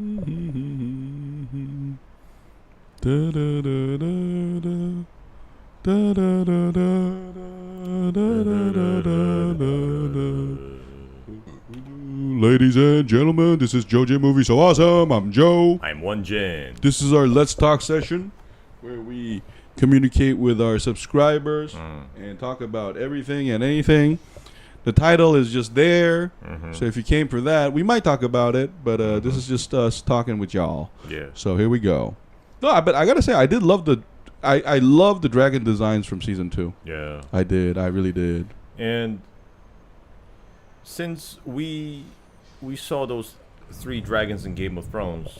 Ladies and gentlemen, this is JoeJinMovieSoAwesome. I'm Joe. I'm Won-Jin. This is our Let's Talk session where we communicate with our subscribers and talk about everything and anything. The title is just there, so if you came for that, we might talk about it, but this is just us talking with y'all. Yeah. So here we go. No, but I gotta say, I did love I love the dragon designs from season 2. Yeah. I did. I really did. And since we saw those 3 dragons in Game of Thrones,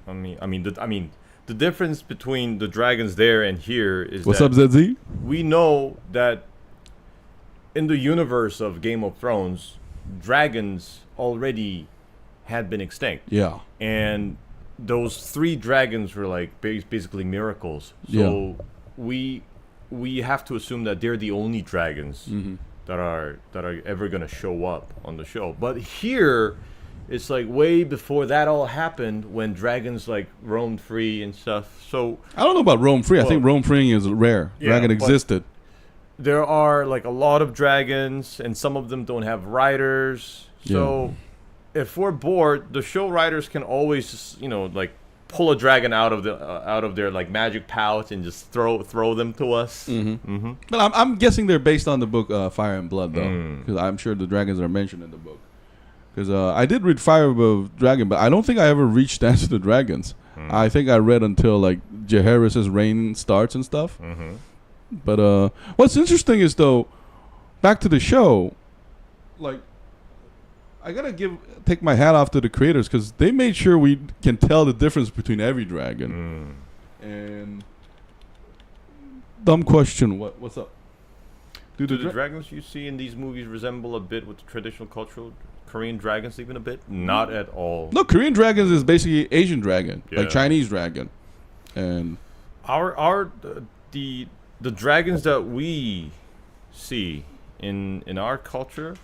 I mean the difference between the dragons there and here is What's up, ZZ? We know that in the universe of Game of Thrones, dragons already had been extinct. Yeah. And those 3 dragons were like basically miracles. So we have to assume that they're the only dragons that are ever gonna show up on the show. But here, it's like way before that all happened, when dragons like roamed free and stuff. So I don't know about roam free. I think roam free is rare. Dragon existed. There are like a lot of dragons, and some of them don't have riders. So if we're bored, the show writers can always, like pull a dragon out of their like magic pouch and just throw them to us. But I'm guessing they're based on the book Fire and Blood, though, because I'm sure the dragons are mentioned in the book. Because I did read Fire of Dragon, but I don't think I ever reached Dance of the Dragons. I think I read until like Jaehaerys' reign starts and stuff. But what's interesting is, though, back to the show, like, I gotta take my hat off to the creators, because they made sure we can tell the difference between every dragon. And dumb question, what's up? Do the dragons you see in these movies resemble a bit with the traditional cultural Korean dragons, even a bit? Not at all. No, Korean dragons is basically Asian dragon, like Chinese dragon, and the dragons that we see in our culture.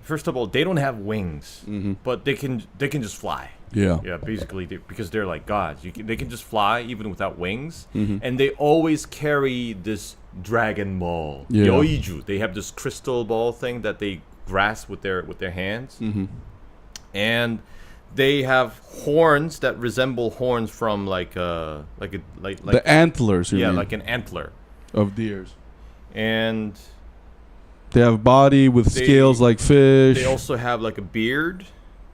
First of all, they don't have wings, but they can just fly. Yeah, basically, because they're like gods. They can just fly even without wings, and they always carry this dragon ball. Yoiju. They have this crystal ball thing that they grasp with their hands, and they have horns that resemble horns from like the antlers. Like an antler of deers, and they have body with scales like fish. They also have like a beard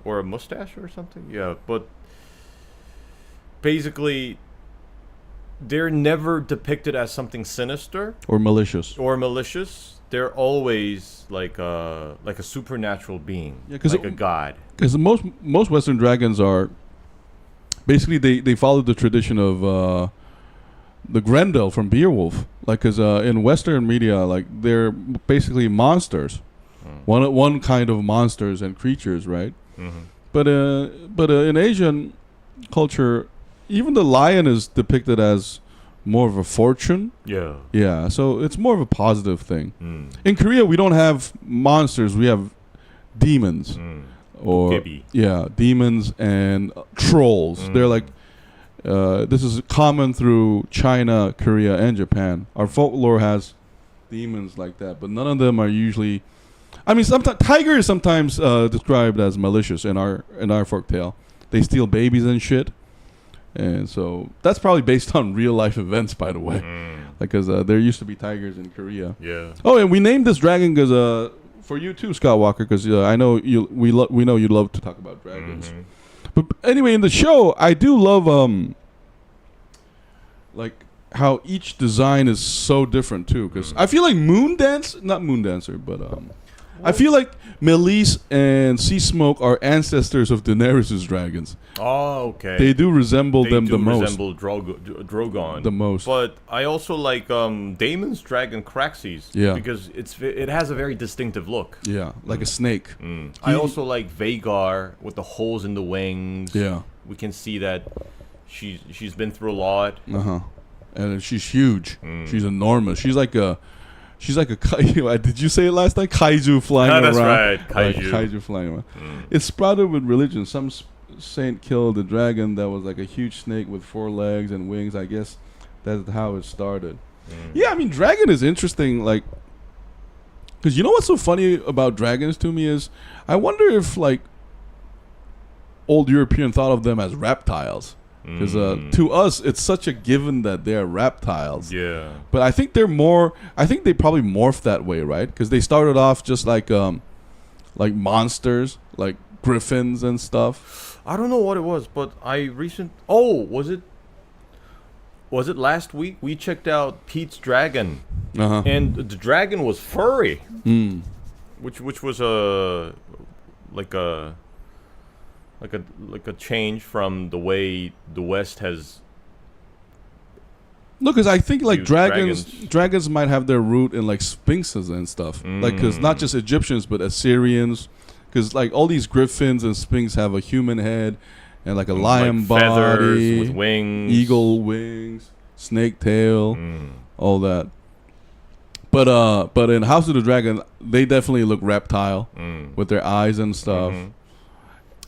or a mustache or something. Yeah, but basically, they're never depicted as something sinister or malicious. They're always like a supernatural being, like a god. Because most Western dragons are basically they follow the tradition of the Grendel from Beowulf. Like, because in Western media, like, they're basically monsters, one kind of monsters and creatures, right? But in Asian culture, even the lion is depicted as more of a fortune. Yeah. So it's more of a positive thing. In Korea, we don't have monsters; we have demons, or demons and trolls. They're like. This is common through China, Korea, and Japan. Our folklore has demons like that, but none of them are usually. I mean, sometimes tiger is sometimes described as malicious in our folktale. They steal babies and shit, and so that's probably based on real life events, by the way. Because there used to be tigers in Korea. Yeah. Oh, and we named this dragon because for you too, Scott Walker, because I know we know you love to talk about dragons. But anyway, in the show, I do love like how each design is so different too. Because I feel like not Moondancer, but I feel like Meleys and Sea Smoke are ancestors of Daenerys' dragons. Oh, okay. They do resemble them the most. They resemble Drogon the most. But I also like Daemon's dragon Caraxes. Yeah. Because it has a very distinctive look. Yeah, like a snake. I also like Vhagar with the holes in the wings. Yeah. We can see that she's been through a lot. And she's huge. She's enormous. She's like a did you say it last time? Kaiju flying around. That's right. Kaiju. Kaiju flying around. It's sprouted with religion. Some saint killed the dragon that was like a huge snake with 4 legs and wings. I guess that's how it started. Yeah, I mean, dragon is interesting, like, because you know what's so funny about dragons to me is I wonder if like old European thought of them as reptiles. Because to us, it's such a given that they're reptiles. Yeah. But I think they're more. I think they probably morphed that way, right? Because they started off just like monsters, like griffins and stuff. I don't know what it was, but was it last week? We checked out Pete's dragon, and the dragon was furry, which was like a change from the way the West has. No, because I think like dragons might have their root in like sphinxes and stuff. Like, because not just Egyptians but Assyrians, because like all these griffins and sphinx have a human head and like a lion like feathers body with wings, eagle wings, snake tail, all that. But in House of the Dragon, they definitely look reptile with their eyes and stuff.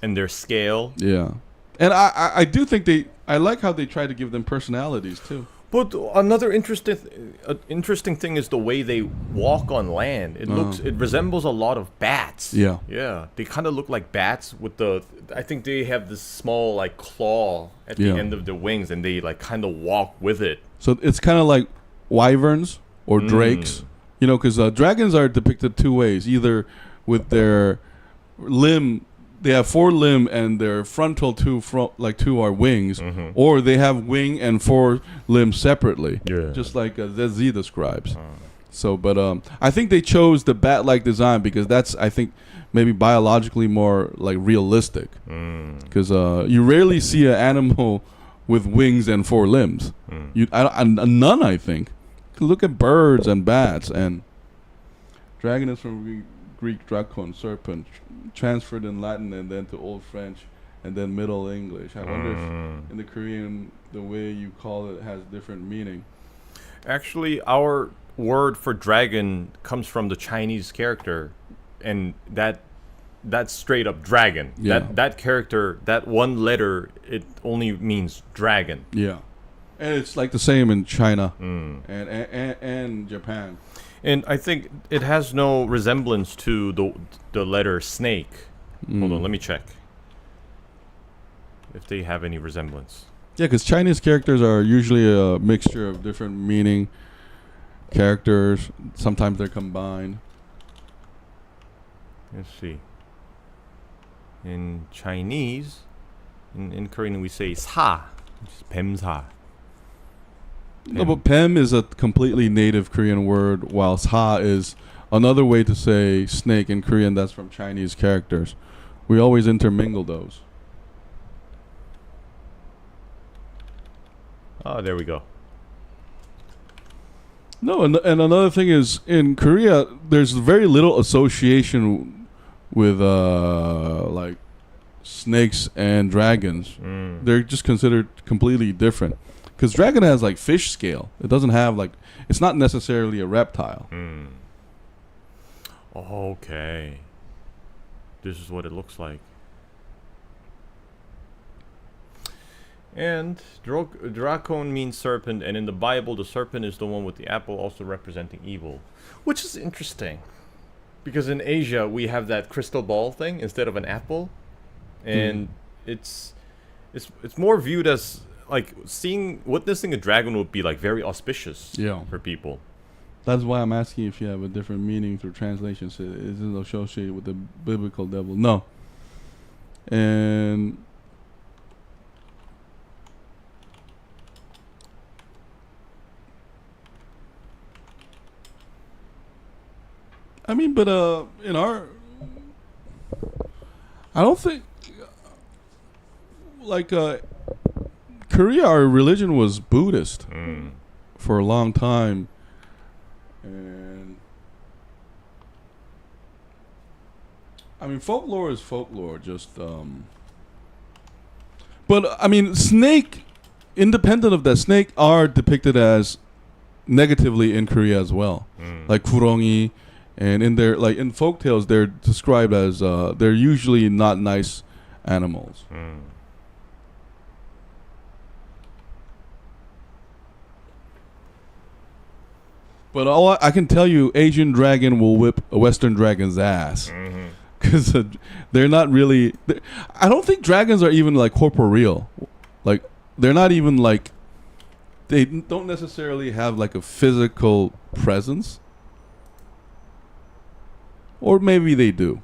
And their scale. Yeah. And I do think I like how they try to give them personalities too. But another interesting thing is the way they walk on land. It resembles a lot of bats. Yeah. Yeah. They kind of look like bats with I think they have this small like claw at the end of their wings, and they like kind of walk with it. So it's kind of like wyverns or drakes, you know, because dragons are depicted 2 ways: either with their limb. They have 4 limb and their frontal 2 are wings, or they have wing and 4 limbs separately, just like ZZ describes. So, but I think they chose the bat-like design because that's, I think, maybe biologically more like realistic. Because you rarely see an animal with wings and 4 limbs. None, I think. Look at birds and bats, and dragon is from Greek dracon, serpent, transferred in Latin and then to Old French and then Middle English. I wonder if in the Korean the way you call it has different meaning. Actually, our word for dragon comes from the Chinese character, and that's straight up dragon. Yeah. That character, that one letter, it only means dragon. Yeah. And it's like the same in China and Japan. And I think it has no resemblance to the letter snake. Hold on, let me check if they have any resemblance. Yeah, because Chinese characters are usually a mixture of different meaning characters. Sometimes they're combined. Let's see. In Chinese, in Korean we say sa, which is 뱀사. No, but Pem is a completely native Korean word, while Ha is another way to say snake in Korean that's from Chinese characters. We always intermingle those. Oh, there we go. No, and another thing is, in Korea, there's very little association with like snakes and dragons. They're just considered completely different. Because dragon has like fish scale. It doesn't have like, it's not necessarily a reptile. Okay. This is what it looks like. And dracon means serpent, and in the Bible, the serpent is the one with the apple, also representing evil. Which is interesting. Because in Asia, we have that crystal ball thing instead of an apple. And it's more viewed as like witnessing a dragon would be like very auspicious for people. That's why I'm asking if you have a different meaning through translations. Is it associated with the biblical devil? No. And I mean, but in our, I don't think like Korea, our religion was Buddhist for a long time, and I mean, folklore is folklore. Just, but I mean, snake, independent of that, snake are depicted as negatively in Korea as well, like 구렁이, and in their like in folktales they're described as they're usually not nice animals. But all I can tell you, Asian dragon will whip a Western dragon's ass. Because they're not really... I don't think dragons are even, like, corporeal. Like, they're not even, like... They don't necessarily have, like, a physical presence. Or maybe they do.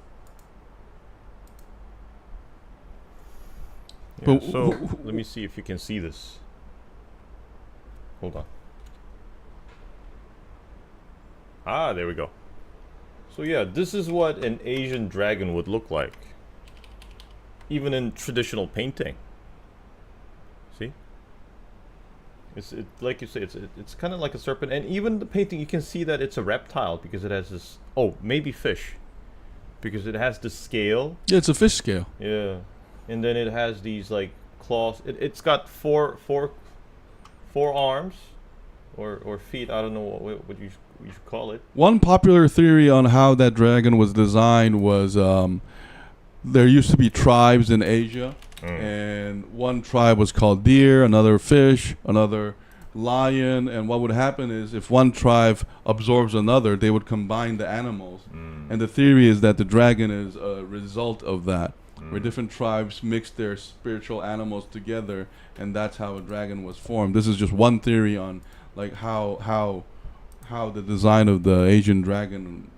Yeah, But so, let me see if you can see this. Hold on. Ah, there we go. So yeah, this is what an Asian dragon would look like. Even in traditional painting. See? It's like you say, it's kind of like a serpent. And even the painting, you can see that it's a reptile because it has this... Oh, maybe fish. Because it has the scale. Yeah, it's a fish scale. Yeah. And then it has these like claws. It's got four arms. Or feet, I don't know what you should call it. One popular theory on how that dragon was designed was there used to be tribes in Asia, and one tribe was called deer, another fish, another lion, and what would happen is if one tribe absorbs another, they would combine the animals. And the theory is that the dragon is a result of that, where different tribes mix their spiritual animals together, and that's how a dragon was formed. This is just one theory on like how the design of the Asian dragon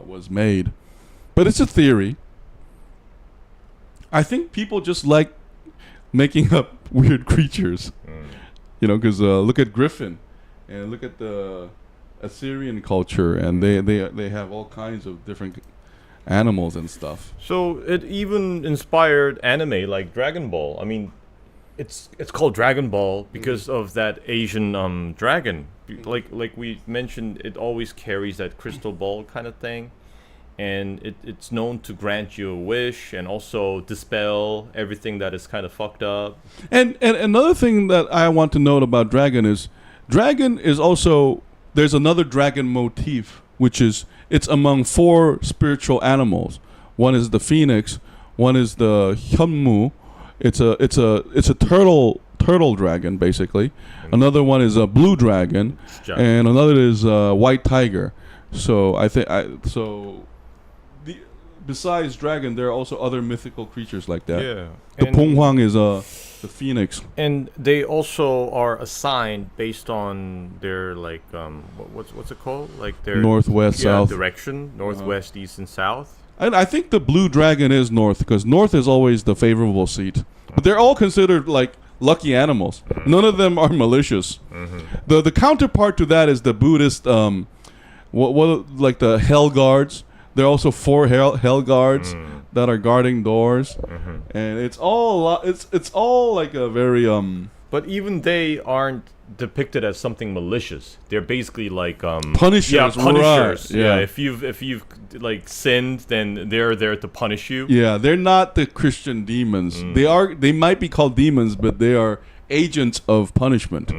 was made. But it's a theory. I think people just like making up weird creatures. You know, because look at Griffin and look at the Assyrian culture, and they have all kinds of different animals and stuff. So it even inspired anime like Dragon Ball. I mean, it's called Dragon Ball because of that Asian dragon. Like we mentioned, it always carries that crystal ball kind of thing, and it's known to grant you a wish and also dispel everything that is kind of fucked up. And another thing that I want to note about dragon is also, there's another dragon motif, which is it's among 4 spiritual animals. One is the phoenix, one is the hyunmu. It's a turtle dragon basically. Another one is a blue dragon, and another is a white tiger. So besides dragon, there are also other mythical creatures like that. Yeah. The Ponghwang is the phoenix. And they also are assigned based on their like what's it called? Like their northwest, south direction, northwest, east, and south. And I think the blue dragon is north because north is always the favorable seat. But they're all considered like lucky animals. None of them are malicious. The counterpart to that is the Buddhist like the hell guards. There are also 4 hell guards that are guarding doors, and it's all like a very But even they aren't depicted as something malicious. They're basically like punishers. Yeah, punishers. Right. Yeah, if you've like sinned, then they're there to punish you. Yeah, they're not the Christian demons. They might be called demons, but they are agents of punishment,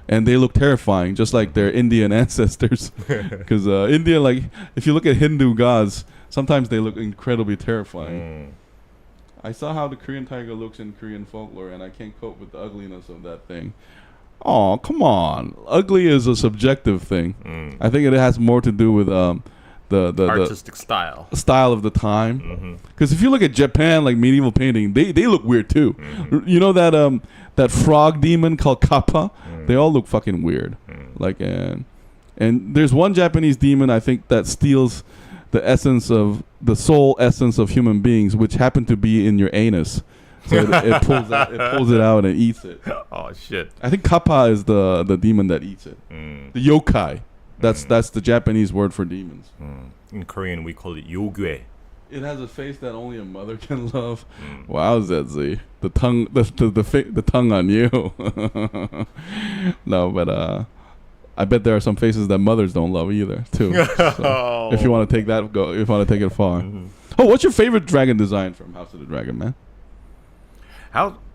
and they look terrifying, just like their Indian ancestors. Because India, like if you look at Hindu gods, sometimes they look incredibly terrifying. I saw how the Korean tiger looks in Korean folklore, and I can't cope with the ugliness of that thing. Oh, come on! Ugly is a subjective thing. I think it has more to do with the artistic style of the time. Because if you look at Japan, like medieval painting, they look weird too. You know that frog demon called Kappa? They all look fucking weird. Like and there's one Japanese demon I think that steals the soul essence of human beings, which happen to be in your anus. So it pulls it out and eats it. Oh shit! I think Kappa is the demon that eats it. The yokai. That's the Japanese word for demons. In Korean, we call it yogue. It has a face that only a mother can love. Wow, Zetzi, the tongue on you. No, but I bet there are some faces that mothers don't love either, too. So, if you want to take it far. Oh, what's your favorite dragon design from House of the Dragon, man?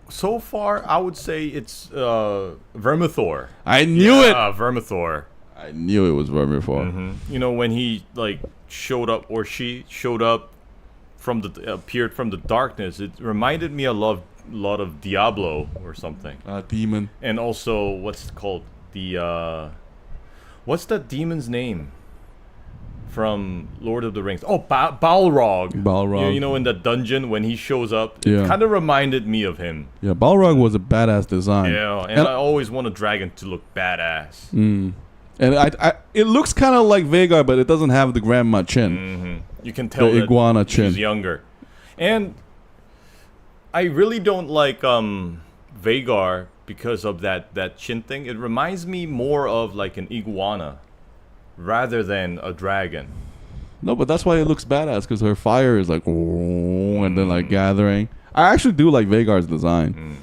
So far, I would say it's Vermithor. I knew it. Vermithor. I knew it was Vermithor. You know, when he like showed up, or she showed up appeared from the darkness. It reminded me a lot of Diablo or something. Demon. And also, what's it called? What's that demon's name from Lord of the Rings? Oh, Balrog. Balrog. You know, in the dungeon when he shows up, Yeah. it kind of reminded me of him. Yeah, Balrog was a badass design. Yeah, and I always want a dragon to look badass. And it looks kind of like Vhagar, but it doesn't have the grandma chin. You can tell The that iguana chin. she's younger. And I really don't like Vhagar because of that chin thing. It reminds me more of like an iguana rather than a dragon. No, but that's why it looks badass, because her fire is like, and then like gathering. I actually do like Vhagar's design.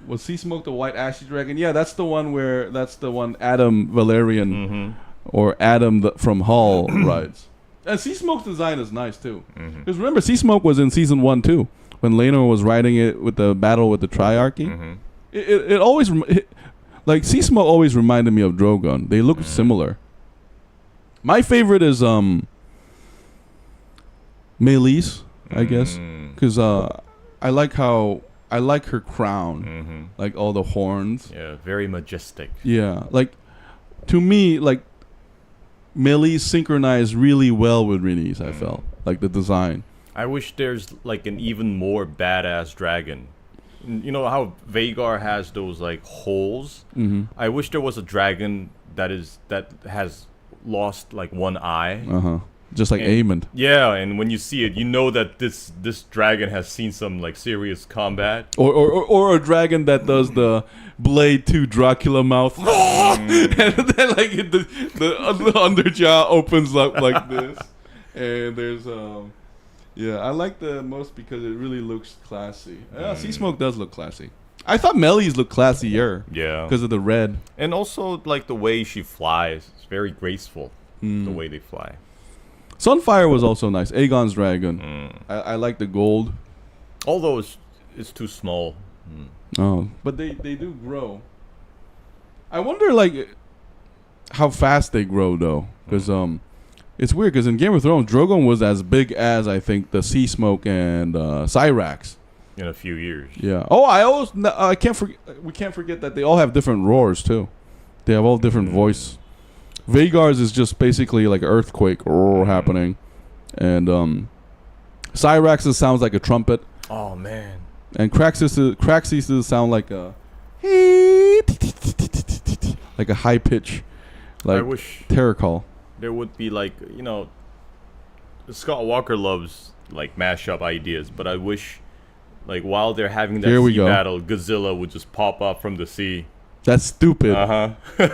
Was Sea Smoke the white ashy dragon? Yeah, that's the one Adam Valerian or Adam from Hull rides. And Sea Smoke's design is nice too. Because remember, Sea Smoke was in season 1 too, when Laenor was riding it with the battle with the Triarchy. It always like Sea Smoke always reminded me of Drogon. They look similar. My favorite is Meleys, I guess, because I like her crown, like all the horns. Yeah, very majestic. Yeah, like to me, like Meleys synchronized really well with Rhaenys. I felt like the design. I wish there's like an even more badass dragon. You know how Vhagar has those like holes? I wish there was a dragon that has lost like one eye. Just like Aemond. Yeah, and when you see it, you know that this dragon has seen some like serious combat. Or a dragon that does the Blade 2 Dracula mouth. And then like the underjaw opens up like this. And there's yeah, I like the most because it really looks classy. Yeah, Sea Smoke does look classy. I thought Meleys looked classier. Yeah. Because of the red. And also like the way she flies. It's very graceful. The way they fly. Sunfire was also nice. Aegon's dragon. I like the gold. Although it's too small. Oh, but they do grow. I wonder like how fast they grow though, because it's weird because in Game of Thrones, Drogon was as big as I think the Sea Smoke and Cyrax. In a few years. Yeah. Oh, I can't forget. We can't forget that they all have different roars too. They have all different voice. Vhagar's is just basically like earthquake roar happening, and Cyrax's sounds like a trumpet. Oh man. And Craxes sound like a high pitch, like I wish terror call. There would be like, you know, Scott Walker loves like mashup ideas, but I wish like while they're having that sea battle, Godzilla would just pop up from the sea. That's stupid. We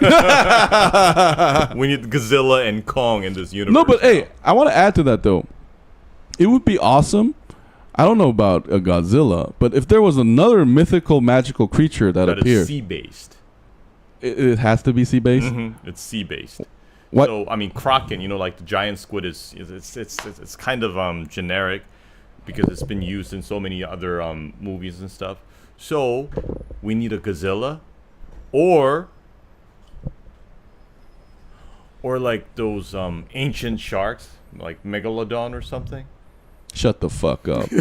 need Godzilla and Kong in this universe. No, but hey, I want to add to that though. It would be awesome. I don't know about a Godzilla, but if there was another mythical, magical creature that appeared, is sea-based. It has to be sea-based. It's sea-based. What? So I mean, Kraken, you know, like the giant squid it's kind of generic because it's been used in so many other movies and stuff. So we need a Godzilla, or like those ancient sharks, like Megalodon or something. Shut the fuck up.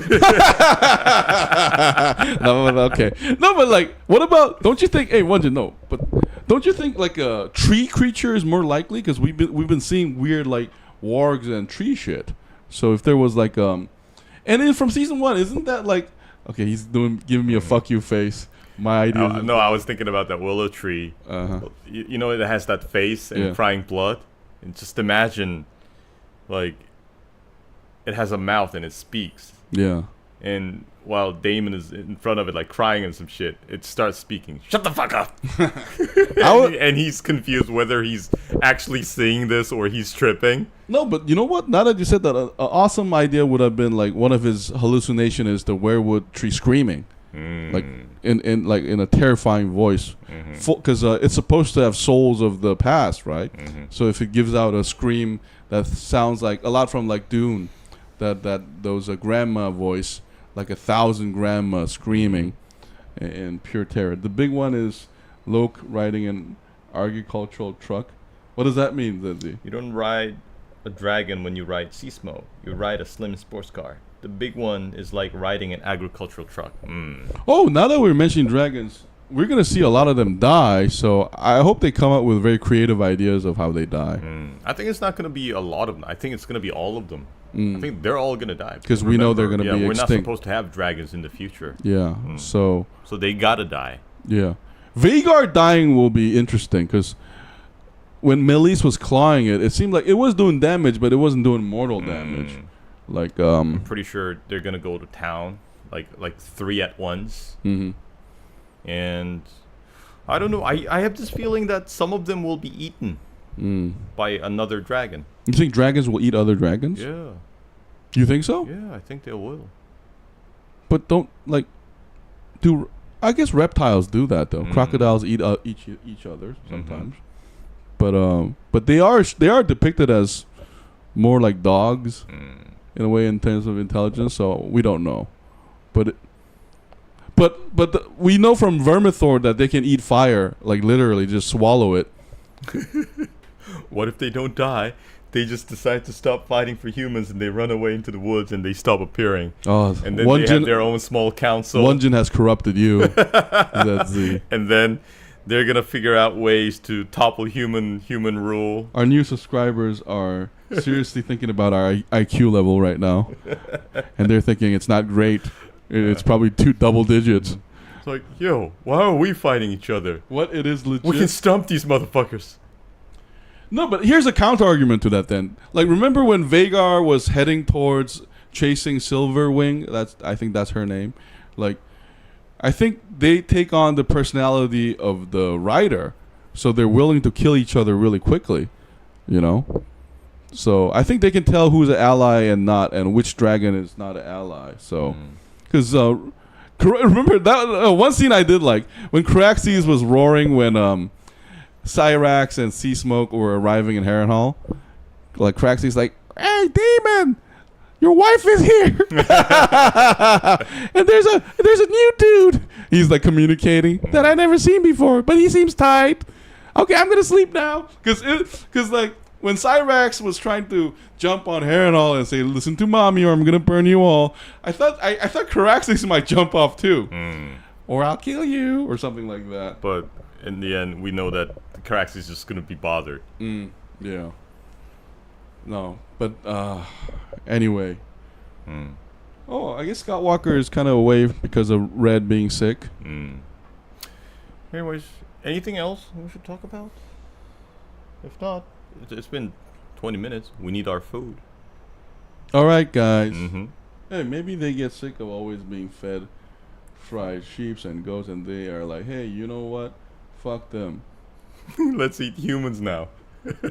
No, okay. No, but like, what about? Don't you think? Hey, Won-Jin, no, but don't you think like a tree creature is more likely? Because we've been seeing weird like wargs and tree shit. So if there was like and then from season 1, isn't that like? Okay, he's giving me a fuck you face. My idea. No, I was thinking about that willow tree. You know, it has that face and crying blood. And just imagine, like, it has a mouth and it speaks. Yeah. And while Damon is in front of it, like crying and some shit, it starts speaking. Shut the fuck up! And he's confused whether he's actually saying this or he's tripping. No, but you know what? Now that you said that, an awesome idea would have been like one of his hallucination is the werewood tree screaming, like in a terrifying voice, because it's supposed to have souls of the past, right? So if it gives out a scream that sounds like a lot from like Dune. That those grandma voice, like 1,000 grandma screaming in pure terror. The big one is Loke riding an agricultural truck. What does that mean, Zinzi? You don't ride a dragon when you ride sea smoke. You ride a slim sports car. the big one is like riding an agricultural truck. Oh, now that we're mentioning dragons, we're gonna see a lot of them die. So I hope they come up with very creative ideas of how they die. I think it's not gonna be a lot of them. I think it's gonna be all of them. I think they're all gonna die because we know they're gonna be we're extinct. not supposed to have dragons in the future. Yeah. So they gotta die. Yeah, Vhagar dying will be interesting because when Meleys was clawing it, it seemed like it was doing damage, but it wasn't doing mortal damage. Like I'm pretty sure they're gonna go to town, like 3 at once. And I don't know. I have this feeling that some of them will be eaten by another dragon. You think dragons will eat other dragons? Yeah. You think so? Yeah, I think they will. But don't I guess reptiles do that though. Crocodiles eat each other sometimes. But they are depicted as more like dogs in a way in terms of intelligence. So we don't know, but we know from Vermithor that they can eat fire, like literally just swallow it. What if they don't die? They just decide to stop fighting for humans and they run away into the woods and they stop appearing. Oh, and then they have their own small council. Won-Jin has corrupted you. And then they're gonna figure out ways to topple human rule. Our new subscribers are seriously thinking about our IQ level right now, and they're thinking it's not great. It's probably 2 double digits. It's like, yo, why are we fighting each other? What? It is legit. We can stump these motherfuckers. No, but here's a counter argument to that then. Like, remember when Vhagar was heading towards chasing Silverwing? I think that's her name. Like, I think they take on the personality of the rider, so they're willing to kill each other really quickly, you know? So I think they can tell who's an ally and not, and which dragon is not an ally. So, because remember that one scene I did like when Caraxes was roaring when Cyrax and Sea Smoke were arriving in Harrenhal. Like Caraxes like, "Hey, demon, your wife is here, and there's a new dude." He's like communicating that I never seen before, but he seems tight. Okay, I'm gonna sleep now, because like when Cyrax was trying to jump on Harrenhal and say, "Listen to mommy, or I'm gonna burn you all," I thought Caraxes might jump off too, or I'll kill you, or something like that. But in the end, we know that Caraxes is just gonna be bothered. Yeah. No, but anyway. Oh, I guess Scott Walker is kind of away because of Red being sick. Anyways, anything else we should talk about? If not, it's been 20 minutes. We need our food. All right, guys. Hey, maybe they get sick of always being fed fried sheeps and goats, and they are like, hey, you know what? Fuck them. Let's eat humans now.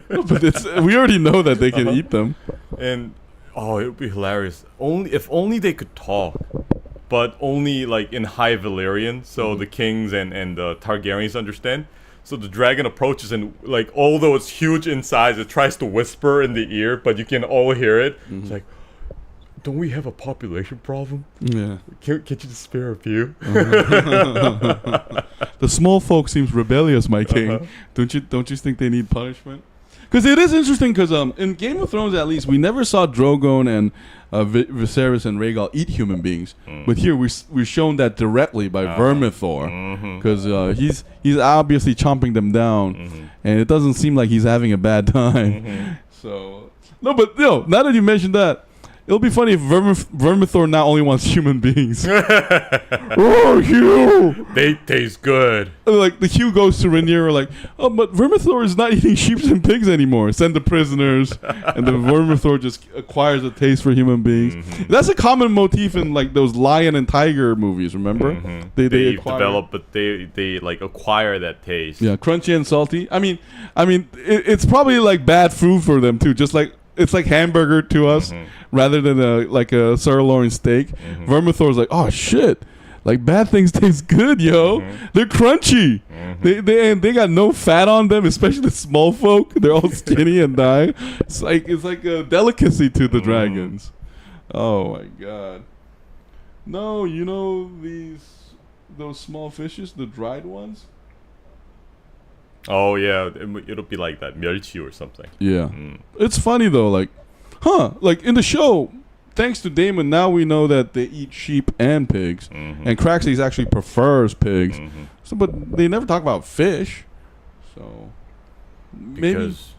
But we already know that they can eat them. And it would be hilarious. If only they could talk, but only like in High Valyrian, so the kings and the Targaryens understand. So the dragon approaches and like, although it's huge in size, it tries to whisper in the ear, but you can all hear it. It's like, don't we have a population problem? Yeah. Can't you just spare a few? The small folk seems rebellious, my king. Don't you think they need punishment? Because it is interesting. Because in Game of Thrones, at least, we never saw Drogon and Viserys and Rhaegal eat human beings. But here we're shown that directly by Vermithor, because he's obviously chomping them down, and it doesn't seem like he's having a bad time. So no, but now that you mentioned that, it'll be funny if Vermithor now only wants human beings. Oh, Hugh! They taste good. Like, the Hugh goes to Rhaenyra, like, oh, but Vermithor is not eating sheep and pigs anymore. Send the prisoners. And then Vermithor just acquires a taste for human beings. That's a common motif in, like, those lion and tiger movies, remember? They develop, but they like acquire that taste. Yeah, crunchy and salty. I mean, it's probably, like, bad food for them, too. Just like, it's like hamburger to us rather than a sirloin steak. Vermithor's like, oh shit, like bad things taste good, yo. They're crunchy. They got no fat on them, especially the small folk. They're all skinny and die. It's like a delicacy to the dragons. Oh my god. No, you know those small fishes, the dried ones. Oh yeah, it'll be like that Meleys or something. Yeah, it's funny though. Like, like in the show, thanks to Daemon, now we know that they eat sheep and pigs, and Craxes actually prefers pigs. So, but they never talk about fish. So maybe Because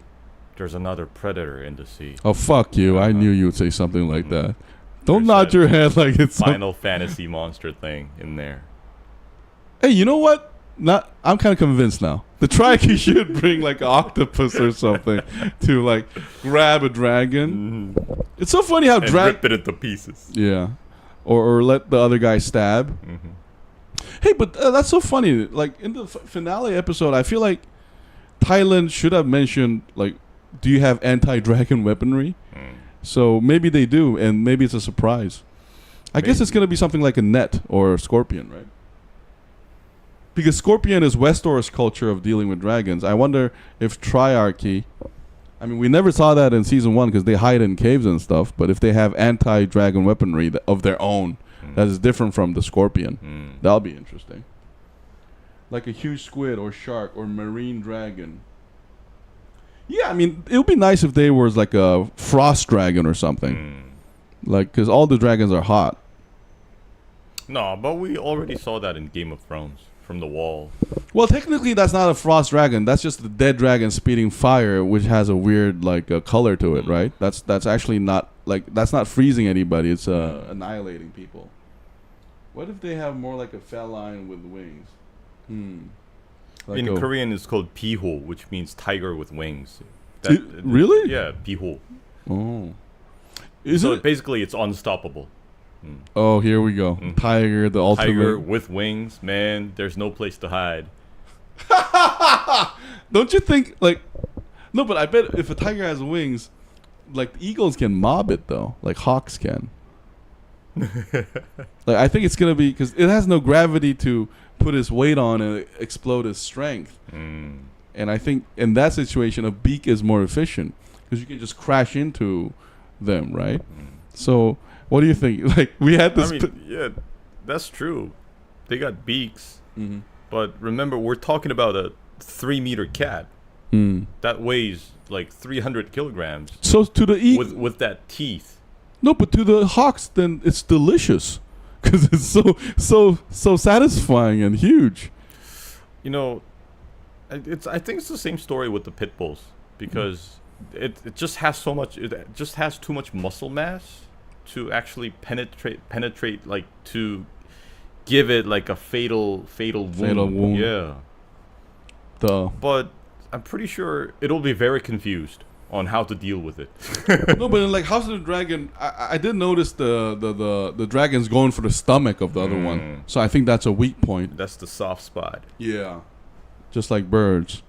there's another predator in the sea. oh fuck you! I knew you would say something like that. Don't nod your head like it's Final Fantasy monster thing in there. Hey, you know what? I'm kind of convinced now. The Triarchy should bring like an octopus or something to like grab a dragon. It's so funny how rip it into pieces. Yeah, or let the other guy stab. Hey, but that's so funny. Like in the finale episode, I feel like Thailand should have mentioned like, do you have anti-dragon weaponry? So maybe they do, and maybe it's a surprise. I guess it's gonna be something like a net or a scorpion, right? Because Scorpion is Westeros culture of dealing with dragons. I wonder if Triarchy... I mean, we never saw that in Season 1 because they hide in caves and stuff. But if they have anti-dragon weaponry of their own that is different from the Scorpion, that'll be interesting. Like a huge squid or shark or marine dragon. Yeah, I mean, it would be nice if they were like a frost dragon or something. Like, because all the dragons are hot. No, but we already saw that in Game of Thrones. From the wall. Well, technically, that's not a frost dragon. That's just the dead dragon spitting fire, which has a weird like color to it, right? That's actually not like that's not freezing anybody. It's annihilating people. What if they have more like a feline with wings? Like in Korean, it's called piho, which means tiger with wings. Really? Yeah, piho. Oh. So basically, it's unstoppable. Oh, here we go. Tiger, the ultimate. Tiger with wings, man. There's no place to hide. Don't you think, like... No, but I bet if a tiger has wings, like, eagles can mob it, though. Like, hawks can. Like, I think it's going to be... Because it has no gravity to put its weight on and explode its strength. And I think in that situation, a beak is more efficient. Because you can just crash into them, right? So... What do you think? Like we had this. I mean, yeah, that's true. They got beaks, but remember, we're talking about a 3-meter cat that weighs like 300 kilograms. So to the with that teeth. No, but to the hawks, then it's delicious because it's so satisfying and huge. You know, I think it's the same story with the pit bulls because it just has so much. It just has too much muscle mass to actually penetrate like to give it like a fatal wound. Yeah. But I'm pretty sure it'll be very confused on how to deal with it. No, but in like House of the Dragon, I did notice the dragon's going for the stomach of the other one. So I think that's a weak point. That's the soft spot. Yeah. Just like birds.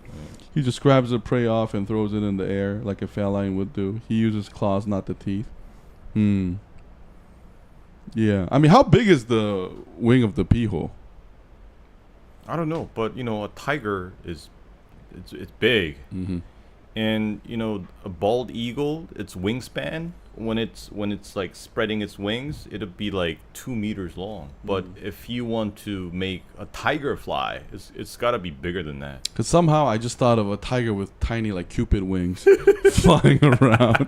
He just grabs the prey off and throws it in the air like a feline would do. He uses claws, not the teeth. Yeah. I mean, how big is the wing of the piho? I don't know, but you know, a tiger is it's big. And you know, a bald eagle, its wingspan when it's like spreading its wings, it'll be like 2 meters long. But if you want to make a tiger fly, it's got to be bigger than that. Because somehow I just thought of a tiger with tiny like cupid wings flying around.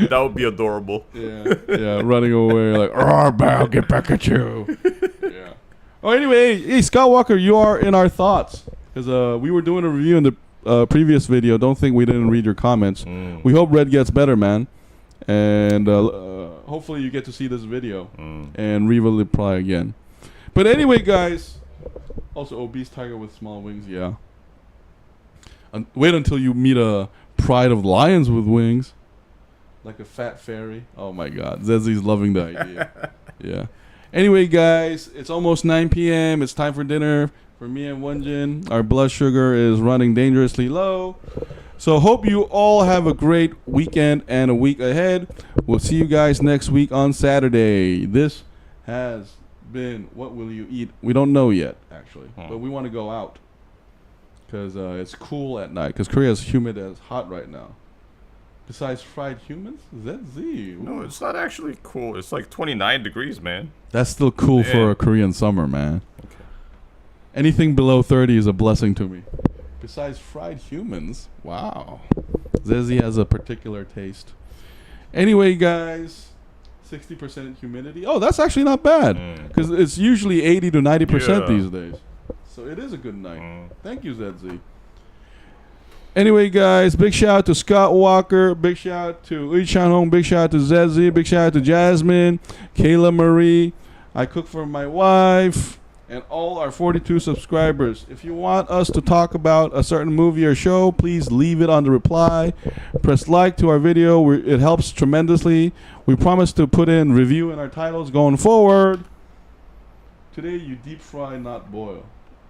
That would be adorable. Yeah, running away like, "Oh, bow, get back at you." Yeah. Oh, anyway, hey Scott Walker, you are in our thoughts because we were doing a review in the previous video. Don't think we didn't read your comments. We hope Red gets better, man. And hopefully you get to see this video and reply again. But anyway, guys. Also, obese tiger with small wings. Yeah. Wait until you meet a pride of lions with wings, like a fat fairy. Oh my God, Zezi's loving the idea. Yeah. Anyway, guys, it's almost 9 p.m. It's time for dinner for me and Won-Jin. Our blood sugar is running dangerously low. So hope you all have a great weekend and a week ahead. We'll see you guys next week on Saturday. This has been What Will You Eat? We don't know yet, actually. But we want to go out. Because it's cool at night. Because Korea is humid as hot right now. Besides fried humans? ZZ. No, it's not actually cool. It's like 29 degrees, man. That's still cool for a Korean summer, man. Okay. Anything below 30 is a blessing to me. Besides fried humans, wow. Zezzy has a particular taste. Anyway, guys, 60% humidity. Oh, that's actually not bad because it's usually 80 to 90% these days. So it is a good night. Thank you, ZZ. Anyway, guys, big shout out to Scott Walker. Big shout out to Ichan Hong. Big shout out to ZZ. Big shout out to Jasmine, Kayla Marie. I cook for my wife and all our 42 subscribers. If you want us to talk about a certain movie or show, please leave it on the reply. Press like to our video. It helps tremendously. We promise to put in review in our titles going forward. Today, you deep fry, not boil.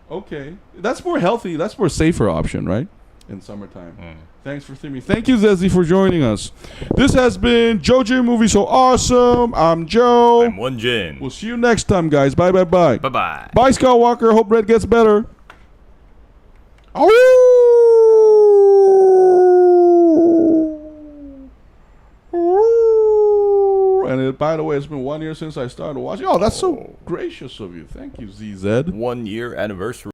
Okay. That's more healthy. That's more safer option, right? In summertime. Thanks for streaming. Thank you, Zezzy, for joining us. This has been JoeJinMovieSoAwesome. I'm Joe. I'm Won-Jin. We'll see you next time, guys. Bye, bye, bye. Bye-bye. Bye, Scott Walker. Hope Red gets better. Oh! And by the way, it's been 1 year since I started watching. Oh, that's so gracious of you. Thank you, ZZ. 1 year anniversary.